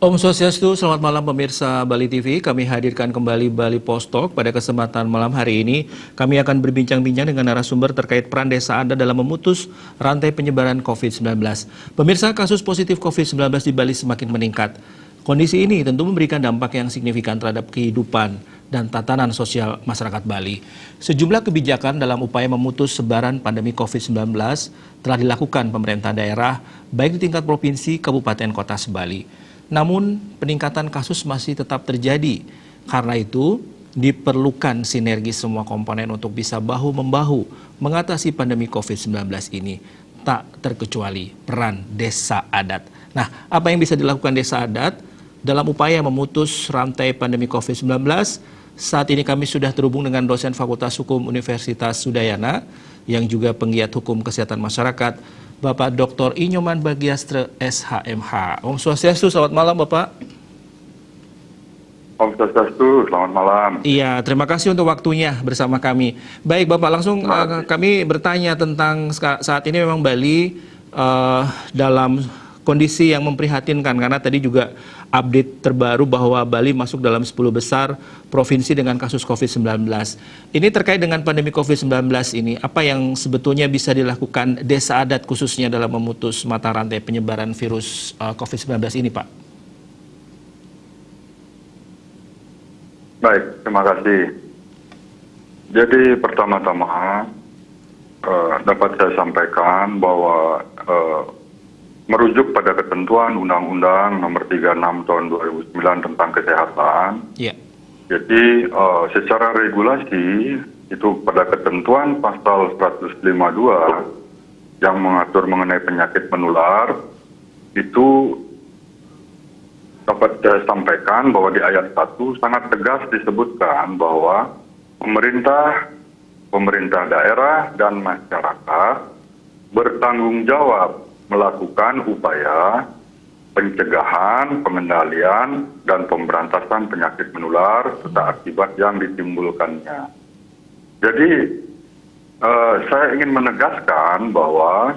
Om Swastiastu, selamat malam pemirsa Bali TV. Kami hadirkan kembali Bali Post Talk. Pada kesempatan malam hari ini, kami akan berbincang-bincang dengan narasumber terkait peran desa adat dalam memutus rantai penyebaran COVID-19. Pemirsa, kasus positif COVID-19 di Bali semakin meningkat. Kondisi ini tentu memberikan dampak yang signifikan terhadap kehidupan dan tatanan sosial masyarakat Bali. Sejumlah kebijakan dalam upaya memutus sebaran pandemi COVID-19 telah dilakukan pemerintah daerah, baik di tingkat provinsi, kabupaten, kota se-Bali. Namun peningkatan kasus masih tetap terjadi. Karena itu diperlukan sinergi semua komponen untuk bisa bahu-membahu mengatasi pandemi COVID-19 ini. Tak terkecuali peran desa adat. Nah, apa yang bisa dilakukan desa adat dalam upaya memutus rantai pandemi COVID-19? Saat ini kami sudah terhubung dengan dosen Fakultas Hukum Universitas Udayana yang juga penggiat hukum kesehatan masyarakat, Bapak Dr. Inyoman Bagiastre SHMH. Om Swastiastu, selamat malam Bapak. Om Swastiastu, selamat malam. Iya, terima kasih untuk waktunya bersama kami. Baik Bapak, langsung kami bertanya tentang saat ini memang Bali dalam kondisi yang memprihatinkan karena tadi juga update terbaru bahwa Bali masuk dalam 10 besar provinsi dengan kasus COVID-19. Ini terkait dengan pandemi COVID-19 ini, apa yang sebetulnya bisa dilakukan desa adat khususnya dalam memutus mata rantai penyebaran virus COVID-19 ini, Pak? Baik, terima kasih. Jadi pertama-tama dapat saya sampaikan bahwa merujuk pada ketentuan Undang-Undang Nomor 36 Tahun 2009 tentang Kesehatan. Yeah. Jadi secara regulasi itu pada ketentuan pasal 152 yang mengatur mengenai penyakit menular itu dapat saya sampaikan bahwa di ayat 1 sangat tegas disebutkan bahwa pemerintah daerah dan masyarakat bertanggung jawab melakukan upaya pencegahan, pengendalian, dan pemberantasan penyakit menular serta akibat yang ditimbulkannya. Jadi, saya ingin menegaskan bahwa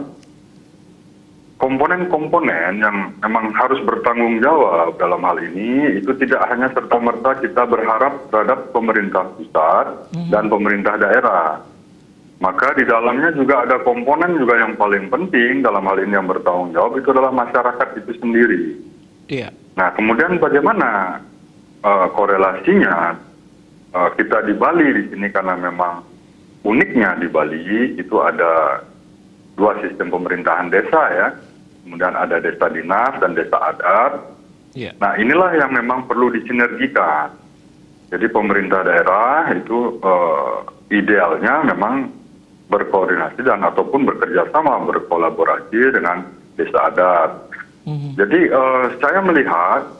komponen-komponen yang memang harus bertanggung jawab dalam hal ini itu tidak hanya serta-merta kita berharap terhadap pemerintah pusat dan pemerintah daerah. Maka di dalamnya juga ada komponen juga yang paling penting dalam hal ini yang bertanggung jawab itu adalah masyarakat itu sendiri. Iya. Nah, kemudian bagaimana korelasinya kita di Bali di sini karena memang uniknya di Bali itu ada dua sistem pemerintahan desa ya. Kemudian ada desa dinas dan desa adat. Iya. Nah, inilah yang memang perlu disinergikan. Jadi pemerintah daerah itu idealnya memang berkoordinasi dan ataupun bekerja sama, berkolaborasi dengan desa adat. Jadi saya melihat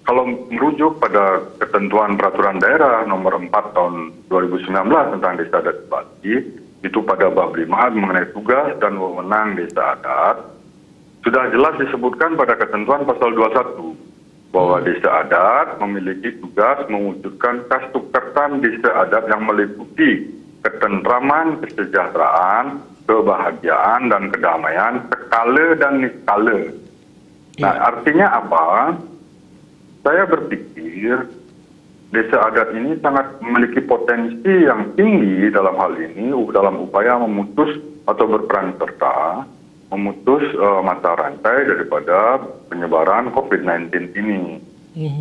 kalau merujuk pada ketentuan peraturan daerah nomor 4 tahun 2019 tentang desa adat Bali, itu pada bab 5 mengenai tugas dan wewenang desa adat, sudah jelas disebutkan pada ketentuan pasal 21 bahwa desa adat memiliki tugas mewujudkan kastukkertan desa adat yang meliputi ketentraman, kesejahteraan, kebahagiaan, dan kedamaian skala dan niskala. Nah, artinya apa? Saya berpikir desa adat ini sangat memiliki potensi yang tinggi dalam hal ini, dalam upaya memutus atau berperan serta memutus mata rantai daripada penyebaran COVID-19 ini.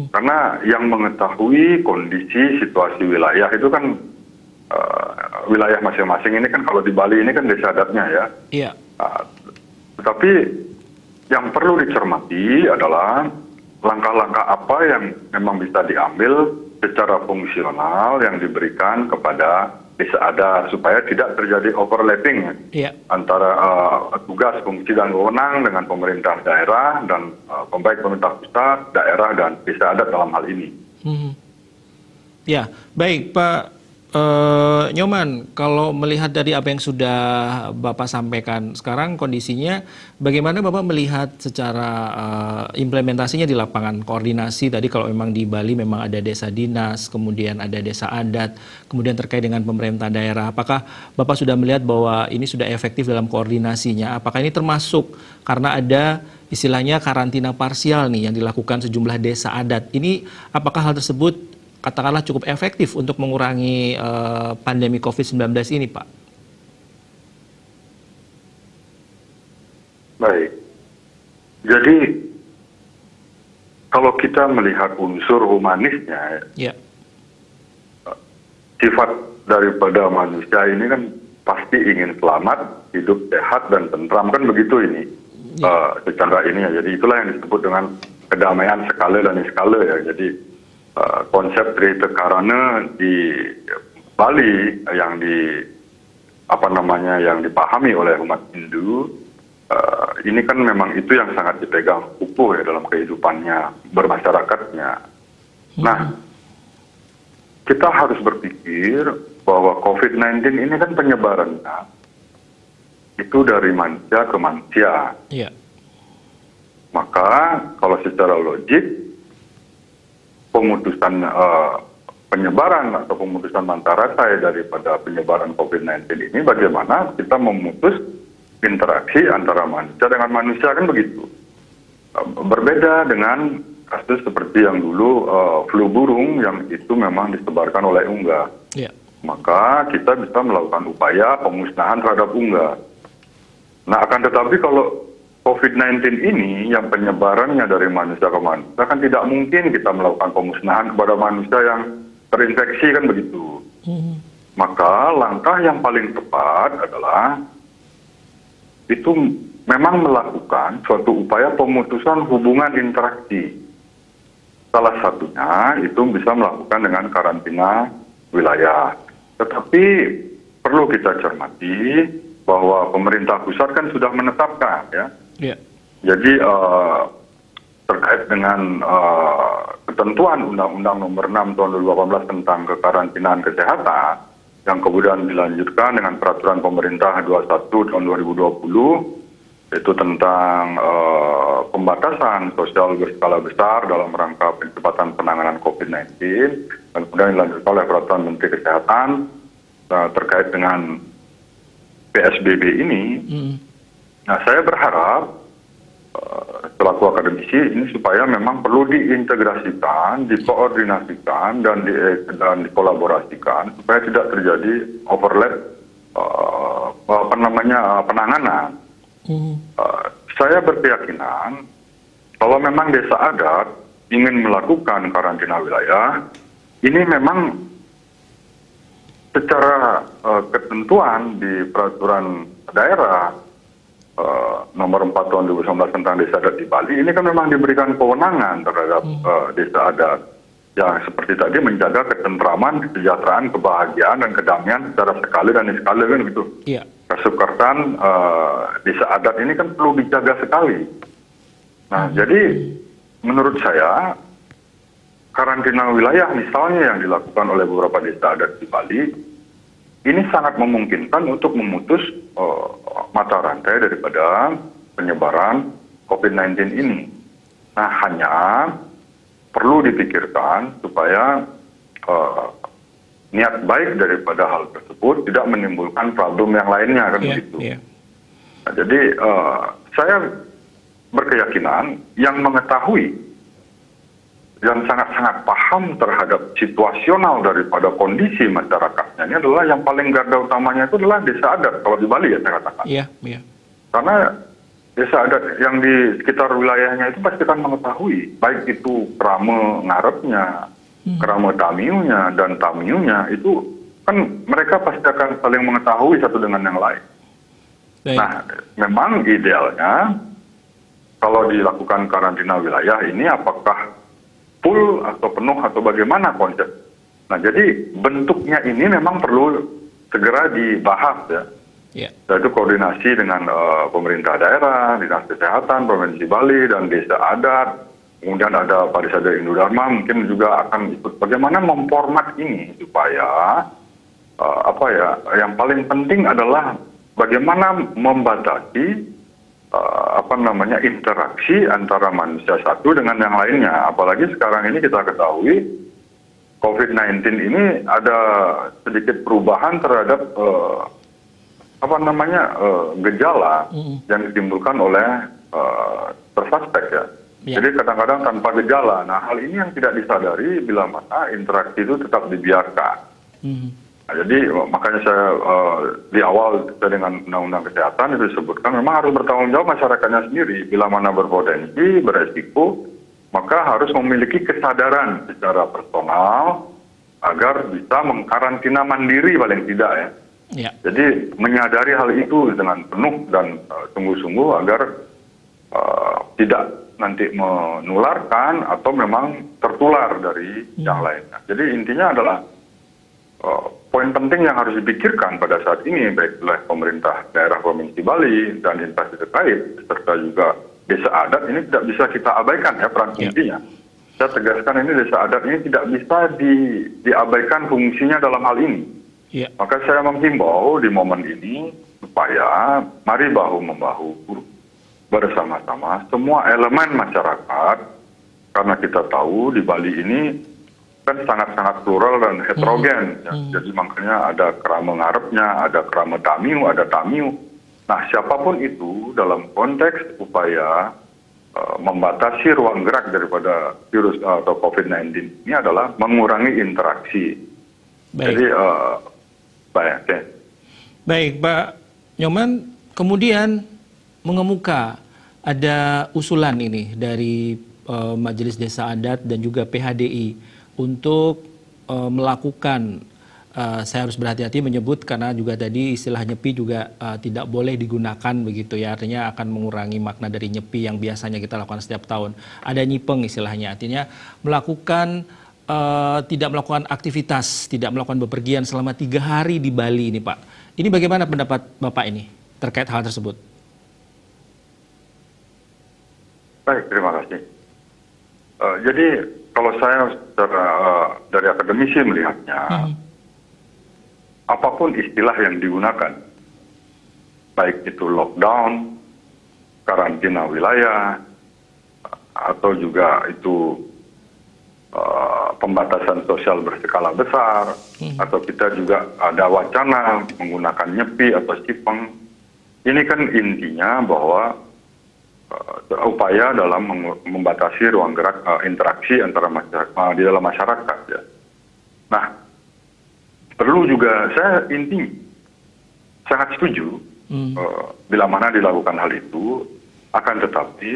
Karena yang mengetahui kondisi situasi wilayah itu kan wilayah masing-masing ini kan kalau di Bali ini kan desa adatnya ya. Iya. Tetapi yang perlu dicermati adalah langkah-langkah apa yang memang bisa diambil secara fungsional yang diberikan kepada desa adat supaya tidak terjadi overlapping antara tugas, fungsi, dan wewenang dengan pemerintah daerah dan baik pemerintah pusat, daerah, dan desa adat dalam hal ini. Ya, baik Pak Nyoman, kalau melihat dari apa yang sudah Bapak sampaikan sekarang kondisinya, bagaimana Bapak melihat secara implementasinya di lapangan koordinasi tadi kalau memang di Bali memang ada desa dinas, kemudian ada desa adat, kemudian terkait dengan pemerintah daerah, apakah Bapak sudah melihat bahwa ini sudah efektif dalam koordinasinya? Apakah ini termasuk karena ada istilahnya karantina parsial nih yang dilakukan sejumlah desa adat? Ini apakah hal tersebut katakanlah cukup efektif untuk mengurangi pandemi COVID-19 ini, Pak? Baik. Jadi kalau kita melihat unsur humanisnya, Ya, sifat daripada manusia ini kan pasti ingin selamat, hidup sehat dan tentram, kan begitu ini. Secara ini ya. Jadi itulah yang disebut dengan kedamaian skala dan skala ya. Jadi konsep Trita Karana di Bali yang yang dipahami oleh umat Hindu, ini kan memang itu yang sangat dipegang upuh ya dalam kehidupannya bermasyarakatnya. Nah, kita harus berpikir bahwa COVID-19 ini kan penyebarannya itu dari manusia ke manusia. iya, Maka kalau secara logik pemutusan penyebaran atau pemutusan mata rantai daripada penyebaran COVID-19 ini bagaimana kita memutus interaksi antara manusia dengan manusia, kan begitu. Berbeda dengan kasus seperti yang dulu flu burung yang itu memang disebarkan oleh unggas. iya, Maka kita bisa melakukan upaya pemusnahan terhadap unggas. Nah, akan tetapi kalau COVID-19 ini yang penyebarannya dari manusia ke manusia kan tidak mungkin kita melakukan pemusnahan kepada manusia yang terinfeksi, kan begitu. Maka langkah yang paling tepat adalah itu memang melakukan suatu upaya pemutusan hubungan interaksi. Salah satunya itu bisa melakukan dengan karantina wilayah. Tetapi perlu kita cermati bahwa pemerintah pusat kan sudah menetapkan ya. iya, Jadi terkait dengan ketentuan Undang-Undang Nomor 6 Tahun 2018 tentang kekarantinaan kesehatan yang kemudian dilanjutkan dengan Peraturan Pemerintah 21 Tahun 2020 yaitu tentang pembatasan sosial berskala besar dalam rangka percepatan penanganan COVID-19 dan kemudian dilanjutkan oleh Peraturan Menteri Kesehatan terkait dengan PSBB ini. Nah, saya berharap selaku akademisi ini supaya memang perlu diintegrasikan, dikoordinasikan dan dikolaborasikan supaya tidak terjadi overlap penanganan. Saya berkeyakinan kalau memang desa adat ingin melakukan karantina wilayah, ini memang secara ketentuan di peraturan daerah nomor 4 tahun 2019 tentang desa adat di Bali, ini kan memang diberikan kewenangan terhadap desa adat yang seperti tadi menjaga ketentraman, kesejahteraan, kebahagiaan dan kedamaian secara skala dan skala, kan gitu. iya, Kesukatan desa adat ini kan perlu dijaga sekali. Nah, jadi menurut saya karantina wilayah misalnya yang dilakukan oleh beberapa desa adat di Bali ini sangat memungkinkan untuk memutus mata rantai daripada penyebaran COVID-19 ini. Nah, hanya perlu dipikirkan supaya niat baik daripada hal tersebut tidak menimbulkan problem yang lainnya, kan iya, begitu. iya, Nah, jadi saya berkeyakinan yang mengetahui dan sangat-sangat paham terhadap situasional daripada kondisi masyarakatnya ini adalah yang paling garda utamanya itu adalah desa adat kalau di Bali ya saya katakan. iya, iya, Karena desa adat yang di sekitar wilayahnya itu pasti akan mengetahui baik itu kerama ngarepnya, kerama tamiunya dan tamiunya itu kan mereka pasti akan saling mengetahui satu dengan yang lain. baik, Nah, memang idealnya kalau dilakukan karantina wilayah ini apakah full atau penuh atau bagaimana konsep. Nah, jadi bentuknya ini memang perlu segera dibahas ya. iya, Yaitu koordinasi dengan pemerintah daerah, dinas kesehatan, provinsi Bali dan desa adat. Kemudian ada Parisada Indodharma mungkin juga akan ikut bagaimana memformat ini supaya apa ya, yang paling penting adalah bagaimana membatasi interaksi antara manusia satu dengan yang lainnya. Apalagi sekarang ini kita ketahui COVID-19 ini ada sedikit perubahan terhadap gejala yang ditimbulkan oleh tersuspek ya. Ya. Jadi kadang-kadang tanpa gejala. Nah, hal ini yang tidak disadari bila mana interaksi itu tetap dibiarkan. Nah, jadi makanya saya di awal dengan Undang-Undang Kesehatan itu disebutkan memang harus bertanggung jawab masyarakatnya sendiri. Bila mana berpotensi, beresiko, maka harus memiliki kesadaran secara personal agar bisa mengkarantina mandiri paling tidak ya. Ya. Jadi menyadari hal itu dengan penuh dan sungguh-sungguh agar tidak nanti menularkan atau memang tertular dari yang lainnya. Jadi intinya adalah poin penting yang harus dipikirkan pada saat ini baik oleh pemerintah daerah Provinsi Bali dan instansi terkait serta juga desa adat ini tidak bisa kita abaikan ya peran fungsinya. Saya tegaskan ini desa adat ini tidak bisa diabaikan fungsinya dalam hal ini. Ya. Maka saya menghimbau di momen ini supaya mari bahu-membahu bersama-sama semua elemen masyarakat, karena kita tahu di Bali ini kan sangat-sangat plural dan heterogen. Ya. Jadi makanya ada kerama ngarepnya, ada kerama tamiu, ada tamiu. Nah, siapapun itu dalam konteks upaya membatasi ruang gerak daripada virus atau COVID-19 ini adalah mengurangi interaksi. Baik. Jadi baik. Okay. Baik, Pak Nyoman, kemudian mengemuka ada usulan ini dari Majelis Desa Adat dan juga PHDI untuk melakukan, saya harus berhati-hati menyebut karena juga tadi istilah nyepi juga tidak boleh digunakan begitu ya, artinya akan mengurangi makna dari nyepi yang biasanya kita lakukan setiap tahun. Ada nyipeng istilahnya, artinya melakukan tidak melakukan aktivitas, tidak melakukan bepergian selama 3 hari di Bali ini Pak. Ini bagaimana pendapat Bapak ini terkait hal tersebut? Baik, terima kasih. Jadi kalau saya secara dari akademisi melihatnya, apapun istilah yang digunakan, baik itu lockdown, karantina wilayah, atau juga itu pembatasan sosial berskala besar, atau kita juga ada wacana menggunakan nyepi atau sipeng, ini kan intinya bahwa upaya dalam membatasi ruang gerak interaksi antara masyarakat, di dalam masyarakat ya. Nah, perlu juga saya sangat setuju bila mana dilakukan hal itu, akan tetapi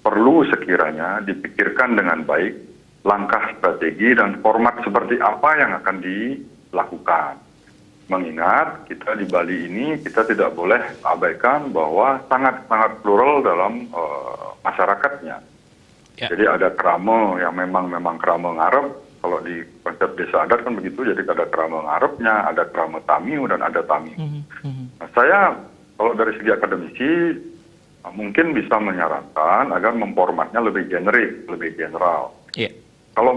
perlu sekiranya dipikirkan dengan baik langkah strategi dan format seperti apa yang akan dilakukan. Mengingat kita di Bali ini kita tidak boleh abaikan bahwa sangat-sangat plural dalam masyarakatnya. Ya. Jadi ada kerama yang memang kerama ngarep. Kalau di konsep desa adat kan begitu. Jadi ada kerama ngarepnya, ada kerama tamiu dan ada tamiu. Nah, saya kalau dari segi akademisi mungkin bisa menyarankan agar memformatnya lebih generik, lebih general. Yeah. Kalau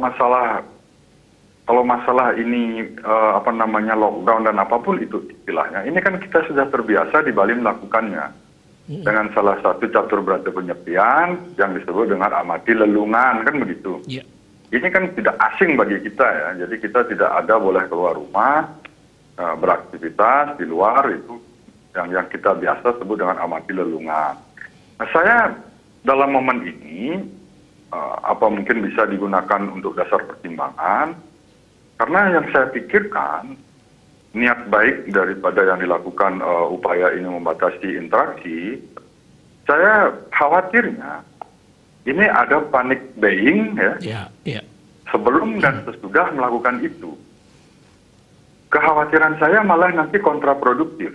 masalah ini lockdown dan apapun itu istilahnya, ini kan kita sudah terbiasa di Bali melakukannya dengan salah satu catur berata penyepian yang disebut dengan amati lelungan, kan begitu. Yeah. Ini kan tidak asing bagi kita ya, jadi kita tidak ada boleh keluar rumah, beraktivitas di luar, itu yang kita biasa sebut dengan amati lelungan. Nah, saya dalam momen ini apa mungkin bisa digunakan untuk dasar pertimbangan. Karena yang saya pikirkan, niat baik daripada yang dilakukan upaya ini membatasi interaksi, saya khawatirnya ini ada panic buying ya, sebelum dan sesudah melakukan itu. Kekhawatiran saya malah nanti kontraproduktif.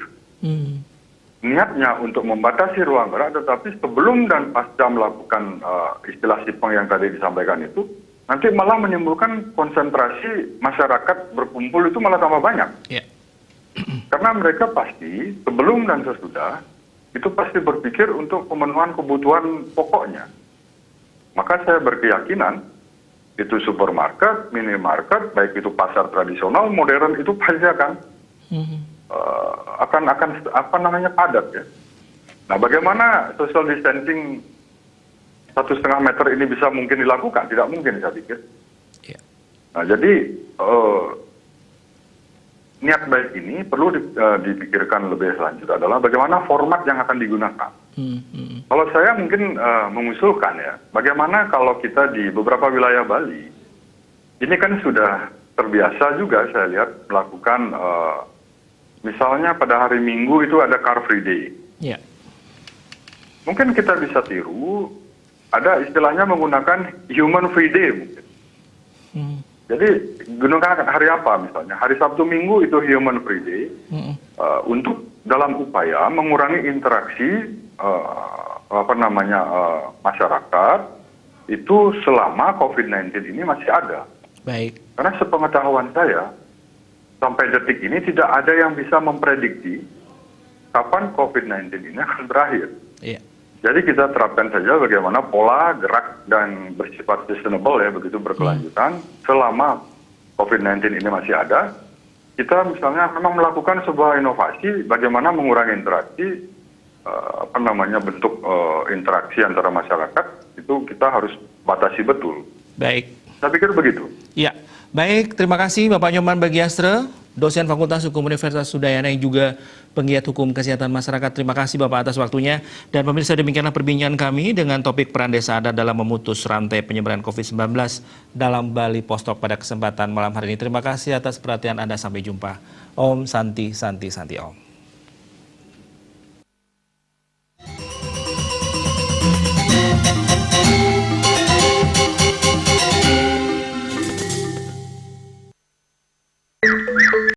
Niatnya untuk membatasi ruang gerak, tetapi sebelum dan pasca melakukan istilah sipeng yang tadi disampaikan itu, nanti malah menimbulkan konsentrasi masyarakat berkumpul itu malah tambah banyak. Yeah. Karena mereka pasti sebelum dan sesudah itu pasti berpikir untuk pemenuhan kebutuhan pokoknya. Maka saya berkeyakinan itu supermarket, minimarket, baik itu pasar tradisional, modern itu pasti akan akan apa namanya padat ya. Nah, bagaimana social distancing 1,5 meter ini bisa mungkin dilakukan? Tidak mungkin, saya pikir. Ya. Nah, jadi niat baik ini perlu dipikirkan lebih lanjut adalah bagaimana format yang akan digunakan. Kalau saya mungkin mengusulkan ya, bagaimana kalau kita di beberapa wilayah Bali, ini kan sudah terbiasa juga saya lihat melakukan, misalnya pada hari Minggu itu ada Car Free Day. Ya. Mungkin kita bisa tiru, ada istilahnya menggunakan Human Free Day mungkin. Jadi gunakan hari apa misalnya, hari Sabtu Minggu itu Human Free Day, untuk dalam upaya mengurangi interaksi masyarakat itu selama COVID-19 ini masih ada. Baik. Karena sepengetahuan saya, sampai detik ini tidak ada yang bisa memprediksi kapan COVID-19 ini akan berakhir. Iya. Jadi kita terapkan saja bagaimana pola gerak dan bersifat sustainable ya, begitu berkelanjutan selama COVID-19 ini masih ada. Kita misalnya memang melakukan sebuah inovasi bagaimana mengurangi interaksi, bentuk interaksi antara masyarakat, itu kita harus batasi betul. Baik. Saya pikir begitu. Ya, baik. Terima kasih Bapak Nyoman Bagiastra, dosen Fakultas Hukum Universitas Udayana yang juga penggiat hukum kesehatan masyarakat. Terima kasih Bapak atas waktunya. Dan pemirsa, demikianlah perbincangan kami dengan topik peran desa adat dalam memutus rantai penyebaran COVID-19 dalam Bali Post Talk pada kesempatan malam hari ini. Terima kasih atas perhatian Anda. Sampai jumpa. Om Santi Santi Santi Om.